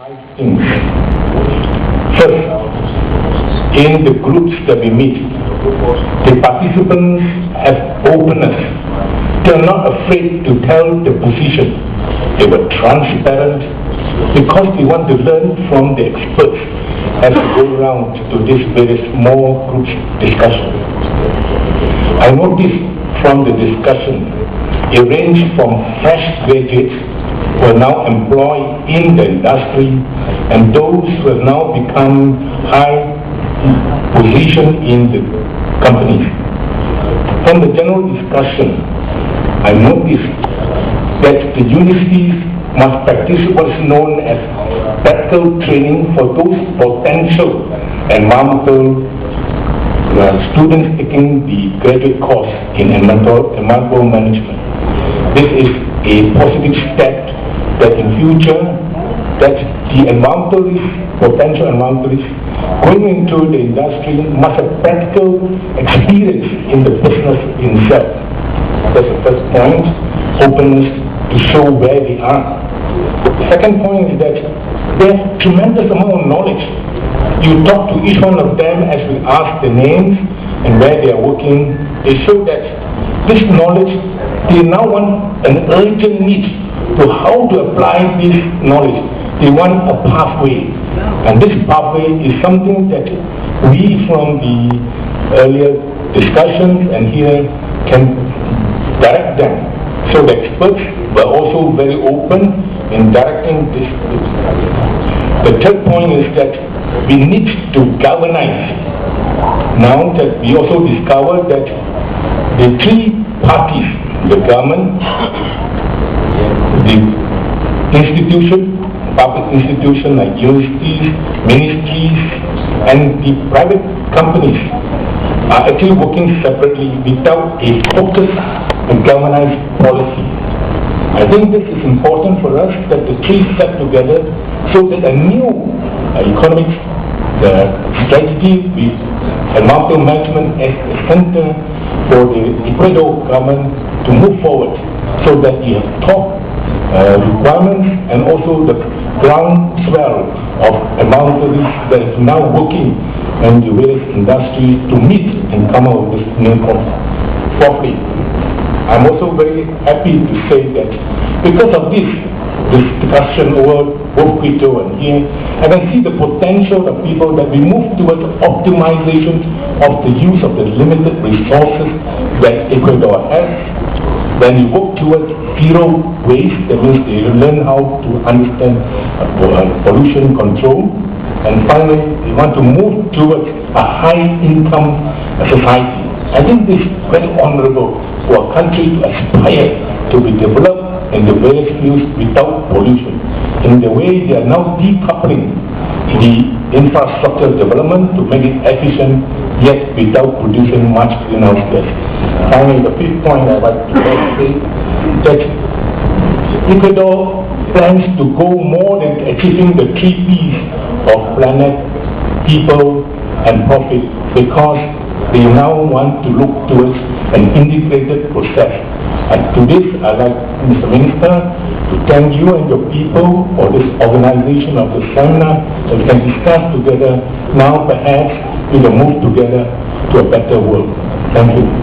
5 things. First, in the groups that we meet, the participants have openness. They are not afraid to tell the position. They were transparent because they want to learn from the experts as we go around to these various small groups discussion. I noticed from the discussion, it ranged from fresh graduates who are now employed in the industry and those who have now become high position in the companies. From the general discussion, I noticed that the universities must practice what is known as practical training for those potential environmental students taking the graduate course in environmental management. This is a positive step that in future that the potential environmentalists going into the industry must have practical experience in the business itself. That's the first point, openness to show where they are. The second point is that they have tremendous amount of knowledge. You talk to each one of them as we ask the names and where they are working. They show that this knowledge, they now want an urgent need to how to apply this knowledge. They want a pathway. And this pathway is something that we from the earlier discussions and here can direct them. So the experts were also very open in directing this. The third point is that we need to galvanize. Now that we also discovered that the three parties, the government, the institution, public institutions like universities, ministries, and the private companies are actually working separately without a focused and galvanized policy. I think this is important for us that the three step together so that a new economic strategy with environmental management as the center for the Ecuador government to move forward so that we have top requirements and also the groundswell of environmentalists that is now working in the various industries to meet and come out with this new concept. Fourthly, I'm also very happy to say that because of this discussion over both Quito and here, I can see the potential of people that we move towards optimization of the use of the limited resources that Ecuador has. When you work towards zero waste, that means they learn how to understand pollution control. And finally, they want to move towards a high-income society. I think this is very honorable for a country to aspire to be developed in the various fields without pollution. In the way they are now decoupling the infrastructure development to make it efficient, yet without producing much greenhouse gas. Finally, the fifth point I would like to say that Ecuador plans to go more than achieving the 3 P's of planet, people, and profit because they now want to look towards an integrated process. And to this, I'd like, Mr. Minister, to thank you and your people for this organization of the seminar that we can discuss together. Now perhaps we will move together to a better world. Thank you.